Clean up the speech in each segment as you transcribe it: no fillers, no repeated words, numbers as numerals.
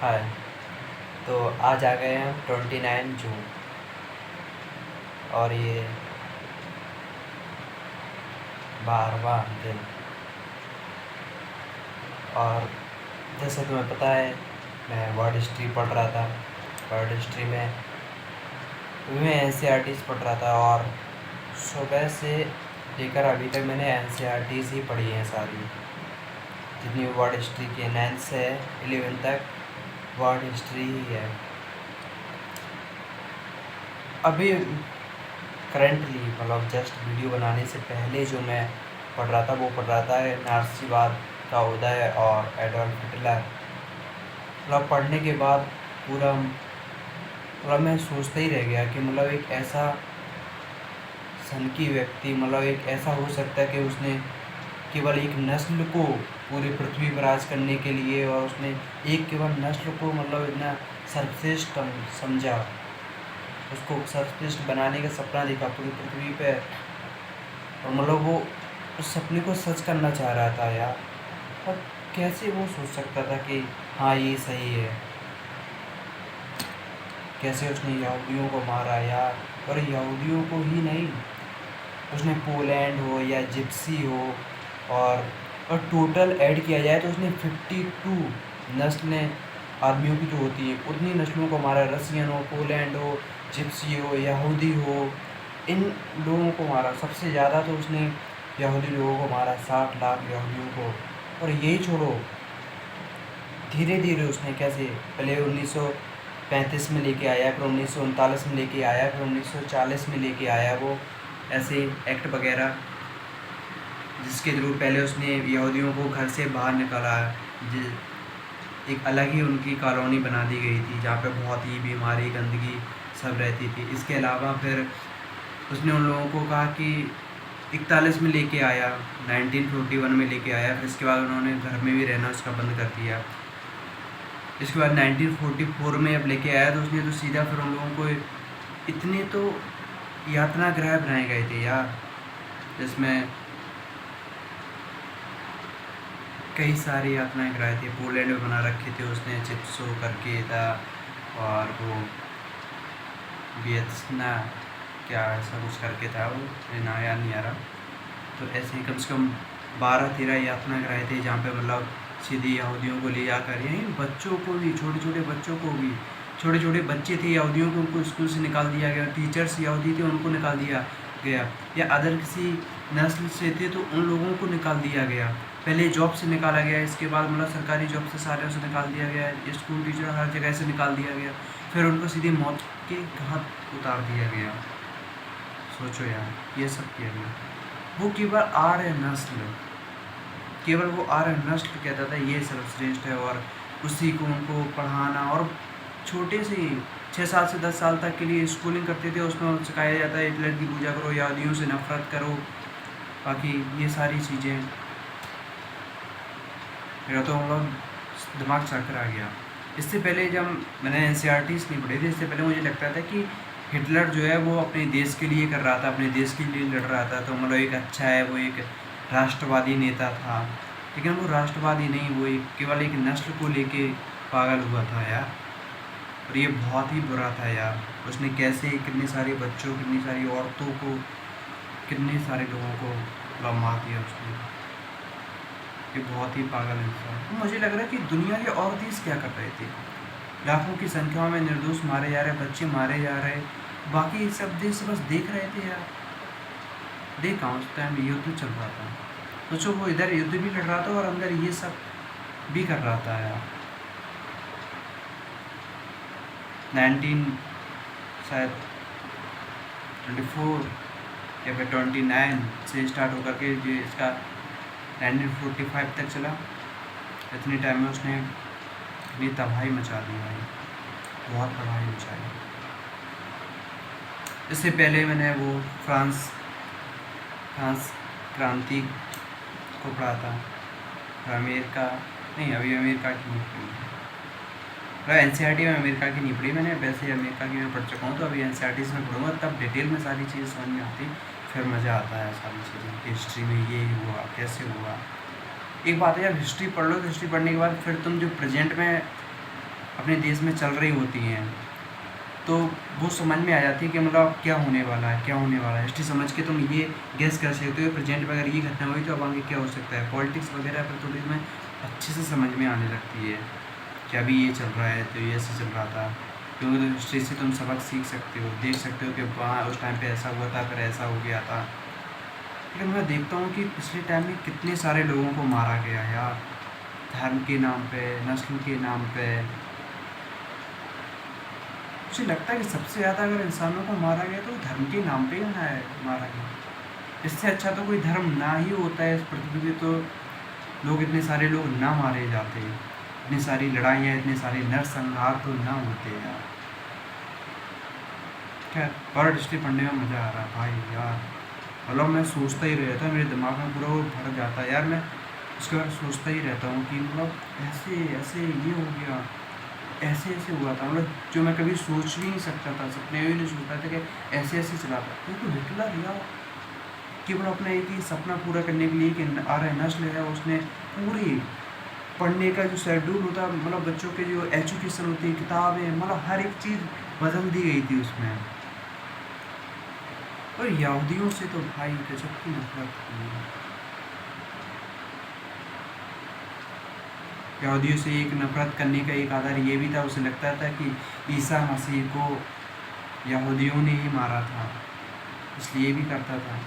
हाय। तो आज आ गए हम 29 जून और ये 12वां दिन। और जैसे तुम्हें पता है, मैं वर्ड हिस्ट्री पढ़ रहा था। वर्ड हिस्ट्री में मैं एनसीईआरटीज़ पढ़ रहा था और सुबह से लेकर अभी तक मैंने एनसीईआरटीज़ ही पढ़ी हैं सारी, जितनी वर्ड हिस्ट्री की 9th से 11th तक वर्ड हिस्ट्री ही है। अभी करंटली मतलब जस्ट वीडियो बनाने से पहले जो मैं पढ़ रहा था वो पढ़ रहा था नार्सीवाद का उदय और एडोल्फ हिटलर। मतलब पढ़ने के बाद पूरा मतलब मैं सोचता ही रह गया कि मतलब एक ऐसा सनकी व्यक्ति, मतलब एक ऐसा हो सकता है कि उसने केवल एक नस्ल को पूरी पृथ्वी पर राज करने के लिए, और उसने एक केवल नस्ल को मतलब इतना सर्वश्रेष्ठ समझा, उसको सर्वश्रेष्ठ बनाने का सपना देखा पूरी पृथ्वी पे। और मतलब वो उस सपने को सच करना चाह रहा था यार। और कैसे वो सोच सकता था कि हाँ ये सही है। कैसे उसने यहूदियों को मारा यार, और यहूदियों को ही नहीं, उसने पोलैंड हो या जिप्सी हो, और टोटल ऐड किया जाए तो उसने 52 नस्लें आदमियों की जो होती है उतनी नस्लों को मारा। रसियन हो, पोलैंड हो, जिप्सी हो, यहूदी हो, इन लोगों को मारा। सबसे ज़्यादा तो उसने यहूदी लोगों को मारा, 60 लाख यहूदियों को। और यही छोड़ो, धीरे धीरे उसने कैसे पहले 1935 में लेके आया, फिर 1939 में लेके आया, फिर 1940 में लेके आया वो ऐसे एक्ट वगैरह, जिसके थ्रू पहले उसने यहूदियों को घर से बाहर निकाला। एक अलग ही उनकी कॉलोनी बना दी गई थी जहाँ पे बहुत ही बीमारी, गंदगी सब रहती थी। इसके अलावा फिर उसने उन लोगों को कहा कि 41 में लेके आया, 1941 में लेके आया। फिर इसके बाद उन्होंने घर में भी रहना उसका बंद कर दिया। इसके बाद 1944 में अब लेके आया तो उसने तो सीधा फिर उन लोगों को इतने तो यातना गृह बनाए गए थे यार, जिसमें कई सारे यातनाएं गृह थे। पोलैंड में बना रखे थे उसने, चिप्सो करके था, और वो वियत्ना क्या ऐसा कुछ करके था, वो ना याद नहीं आ रहा। तो ऐसे ही कम से कम 12-13 यातना गृह थे जहाँ पे मतलब सीधे यहूदियों को ले जाकर, यहीं बच्चों को भी, छोटे छोटे बच्चों को भी, छोटे छोटे बच्चे थे यहूदियों को, उनको स्कूल से निकाल दिया गया। टीचर्स यहूदी थे उनको निकाल दिया गया, या अदर किसी नस्ल से थे तो उन लोगों को निकाल दिया गया। पहले जॉब से निकाला गया, इसके बाद मतलब सरकारी जॉब से सारे से निकाल दिया गया, स्कूल टीचर हर जगह से निकाल दिया गया। फिर उनको सीधे मौत के घाट उतार दिया गया। सोचो यार, ये सब किया गया। वो केवल आर्य नस्ल, केवल वो आर्य नस्ल कहता था ये सर्वश्रेष्ठ है, और उसी को उनको पढ़ाना, और छोटे से 6 साल से 10 साल तक के लिए स्कूलिंग करते थे, उसमें सिखाया जाता है हिटलर की पूजा करो, यहूदियों से नफरत करो, बाकी ये सारी चीज़ें। मेरा तो मतलब दिमाग चक्कर आ गया। इससे पहले जब मैंने एनसीईआरटीज़ नहीं पढ़ी थी, इससे पहले मुझे लगता था कि हिटलर जो है वो अपने देश के लिए कर रहा था, अपने देश के लिए लड़ रहा था, तो मतलब एक अच्छा है, वो एक राष्ट्रवादी नेता था। लेकिन वो राष्ट्रवादी नहीं, वो एक केवल एक नस्ल को लेके पागल हुआ था यार। और ये बहुत ही बुरा था यार। उसने कैसे कितने सारे बच्चों, कितनी सारी औरतों को, कितने सारे लोगों को मतलब मार दिया उसने। ये बहुत ही पागल इंसान। तो मुझे लग रहा है कि दुनिया के और देश क्या कर रहे थे। लाखों की संख्या में निर्दोष मारे जा रहे, बच्चे मारे जा रहे, बाकी सब देश बस देख रहे थे यार। देखा उस टाइम युद्ध चल रहा था, सोचो वो इधर युद्ध भी लड़ रहा था और अंदर ये सब भी कर रहा था यार। 19 शायद 24 या फिर 29 से स्टार्ट होकर के जो इसका 1945 तक चला। इतने टाइम में उसने इतनी तबाही मचा दी भाई, बहुत तबाही मचाई। इससे पहले मैंने वो फ्रांस क्रांति को पढ़ा था। अमेरिका नहीं, अभी अमेरिका की नहीं पढ़ी, मतलब एनसीईआरटी में अमेरिका की नहीं पढ़ी मैंने, वैसे अमेरिका की मैं पढ़ चुका हूँ। तो अभी एनसीईआरटी में पढ़ूँगा तब डिटेल में सारी चीज़ें समझ में आती, फिर मज़ा आता है सारी चीज़ें कि हिस्ट्री में ये हुआ, कैसे हुआ। एक बात है, जब हिस्ट्री पढ़ लो तो हिस्ट्री पढ़ने के बाद फिर तुम जो प्रेजेंट में अपने देश में चल रही होती हैं, तो वो समझ में आ जाती है कि मतलब क्या होने वाला है, क्या होने वाला है। हिस्ट्री समझ के तुम ये गेस कर सकते हो प्रेजेंट में अगर ये घटना हुई तो अब आगे क्या हो सकता है। पॉलिटिक्स वगैरह पर थोड़ी तुम्हें अच्छे से समझ में आने लगती है कि अभी ये चल रहा है तो ये ऐसे चल रहा था, क्योंकि तो हिस्ट्री से तुम सबक सीख सकते हो, देख सकते हो कि वहाँ उस टाइम पे ऐसा हुआ था, फिर ऐसा हो गया था। लेकिन मैं देखता हूँ कि पिछले टाइम में कितने सारे लोगों को मारा गया यार, धर्म के नाम पे, नस्ल के नाम पे। मुझे लगता है कि सबसे ज़्यादा अगर इंसानों को मारा गया तो धर्म के नाम पे ही मारा गया। इससे अच्छा तो कोई धर्म ना ही होता है इस पृथ्वी पे, तो लोग इतने सारे लोग ना मारे जाते, इतनी सारी लड़ाइयाँ, इतने सारे नरसंहार तो ना होते यार। खैर, वर्ल्ड हिस्ट्री पढ़ने में मज़ा आ रहा है भाई यार। मतलब मैं सोचता ही रहता, मेरे दिमाग में पूरा वो भर जाता है यार। मैं उसके बाद सोचता ही रहता हूँ कि मतलब ऐसे ऐसे ये हो गया, ऐसे ऐसे हुआ था, मतलब जो मैं कभी सोच भी नहीं सकता था, सपने में भी नहीं सोचता था कि ऐसे ऐसे चला था। क्योंकि हिटलर यार केवल अपना एक ही सपना पूरा करने के लिए कि आर्य नस्ल है, उसने पूरी पढ़ने का जो शेड्यूल होता, मतलब बच्चों के जो एजुकेशन होती है, किताबें, मतलब हर एक चीज़ बदल दी गई थी उसमें। और यहूदियों से तो भाई गजब की नफरत थी। यहूदियों से एक नफरत करने का एक आधार ये भी था, उसे लगता था कि ईसा मसीह को यहूदियों ने ही मारा था, इसलिए भी करता था।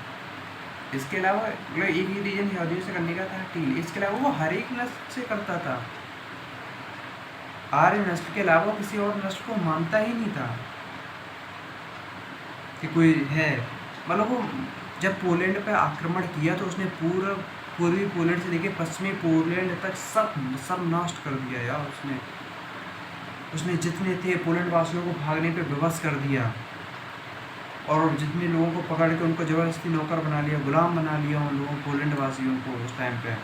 इसके अलावा मतलब एक ही रीजन यहूदियों से करने का था ठीक, इसके अलावा वो हर एक नस्ल से करता था। आर्य नस्ल के अलावा किसी और नस्ल को मानता ही नहीं था कि कोई है। मतलब वो जब पोलैंड पर आक्रमण किया तो उसने पूर्वी पोलैंड से लेकर पश्चिमी पोलैंड तक सब सब नष्ट कर दिया यार। उसने जितने थे पोलैंड वासियों को भागने पे विवश कर दिया, और जितने लोगों को पकड़ के उनको ज़बरदस्ती नौकर बना लिया, गुलाम बना लिया उन लोगों पोलैंड वासियों को उस टाइम पे।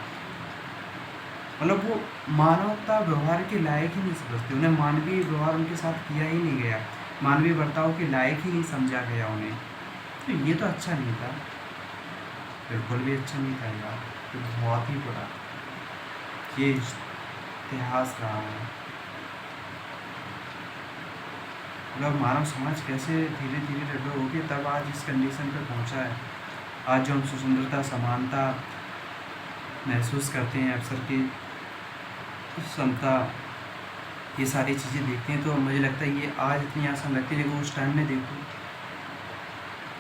मतलब वो मानवता व्यवहार के लायक ही नहीं समझते, उन्हें मानवीय व्यवहार उनके साथ किया ही नहीं गया, मानवीय बर्ताव के लायक ही नहीं समझा गया उन्हें। तो ये तो अच्छा नहीं था, बिल्कुल भी अच्छा नहीं था यार। तो बहुत ही बड़ा ये इतिहास रहा है। मतलब मानव समाज कैसे धीरे धीरे डेवलप हो गया, तब आज इस कंडीशन पे पहुंचा है। आज जो हम स्वतंत्रता, समानता महसूस करते हैं, अवसर की क्षमता, ये सारी चीज़ें देखते हैं, तो मुझे लगता है ये आज इतनी आसान लगती है। लेकिन उस टाइम में देखो,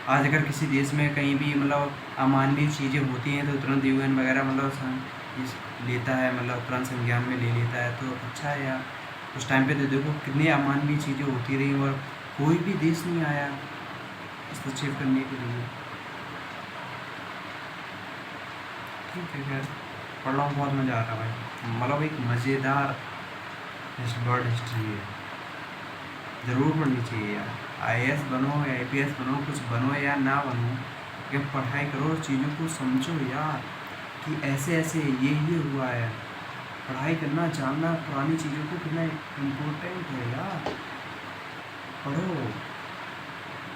आज अगर किसी देश में कहीं भी मतलब अमानवीय चीज़ें होती हैं तो तुरंत UN वगैरह मतलब लेता है, मतलब तुरंत संज्ञान में ले लेता है, तो अच्छा है यार। उस टाइम पे तो देखो कितनी अमानवीय चीज़ें होती रही और कोई भी देश नहीं आया हस्तक्षेप करने के लिए। ठीक है, खैर पढ़ रहा हूँ, बहुत मज़ा आ रहा है भाई। मतलब एक मज़ेदार वर्ल्ड हिस्ट्री है, ज़रूर पढ़नी चाहिए यार। IAS बनो या IPS बनो, कुछ बनो या ना बनो, लेकिन पढ़ाई करो, चीज़ों को समझो यार कि ऐसे ऐसे ये हुआ है। पढ़ाई करना, जानना पुरानी चीज़ों को कितना इम्पोर्टेंट है यार। पढ़ो,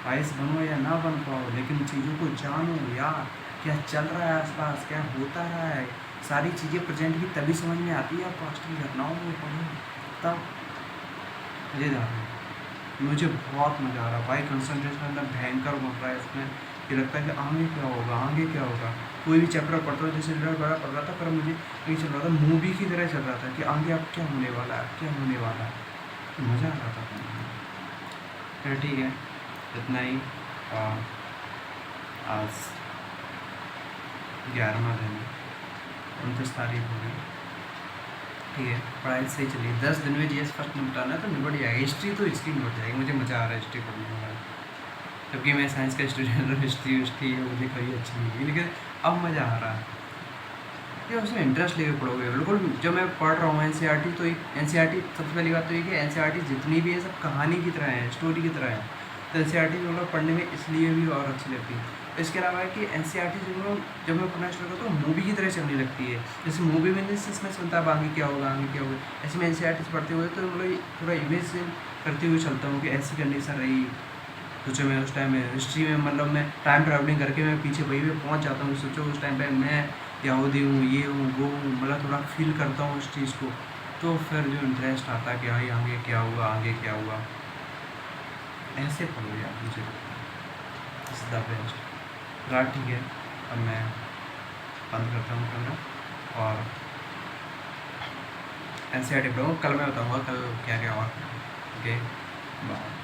IAS बनो या ना बन पाओ, लेकिन चीज़ों को जानो यार, क्या चल रहा है आसपास, क्या होता रहा है। सारी चीज़ें प्रेजेंट की तभी समझ में आती है, पास्ट की घटनाओं में पढ़ो तब। मज़ेदार है, मुझे बहुत मज़ा आ रहा है भाई। कंसंट्रेशन अंदर भयंकर बढ़ रहा है इसमें, ये लगता है कि आगे क्या होगा, आगे क्या होगा। कोई भी चैप्टर पढ़ता हूँ, जैसे रिजल्ट बड़ा पढ़ रहा था, पर मुझे नहीं चल रहा था, मूवी की तरह चल रहा था कि आगे अब क्या होने वाला है, क्या होने वाला है। तो मज़ा आ रहा था। फिर ठीक है, इतना ही। आज 11वां दिन, 29 तारीख हो गई। ठीक है, पढ़ाई सही चली। 10 दिन में GS फर्स्ट निपटाना है तो निपट जाएगा। हिस्ट्री तो हिस्ट्री निपट जाएगी, मुझे मज़ा आ रहा है हिस्ट्री पढ़ने में। जबकि मैं साइंस का स्टूडेंट हूँ, हिस्ट्री मुझे कभी अच्छी नहीं लगी, लेकिन अब मज़ा आ रहा है। ये उसमें इंटरेस्ट लेके पढ़ोगे बिल्कुल। जब मैं पढ़ रहा हूँ NCERT, तो NCERT सबसे पहली बात तो ये कि NCERT जितनी भी है सब कहानी की तरह है, स्टोरी की तरह है। तो NCERT मतलब पढ़ने में इसलिए भी और अच्छी लगती है। इसके अलावा है कि NCERT जब मैं पढ़ना शुरू करता हूँ मूवी की तरह चलने लगती है। जैसे मूवी में इसमें सुनता है आगे क्या होगा, आगे क्या होगा, ऐसे में NCERT से पढ़ते हुए तो मतलब थोड़ा इमेजिन करते हुए चलता हूँ कि ऐसी कंडीशन रही। सोचो मैं उस टाइम में हिस्ट्री में मतलब मैं टाइम ट्रैवलिंग करके मैं पीछे वही पे पहुँच जाता हूँ। सोचो उस टाइम पे मैं यहूदी हूँ, ये हूँ, वो हूँ, मतलब थोड़ा फील करता हूँ उस चीज़ को। तो फिर जो इंटरेस्ट आता है कि भाई आगे क्या हुआ, आगे क्या हुआ, ऐसे पढ़ो यार, मुझे इस द बेस्ट। रात ठीक है, अब मैं बंद करता हूँ कैमरा और एन सी आर टी पढ़ूँगा। कल मैं बताऊँगा कल क्या क्या और। Okay bye.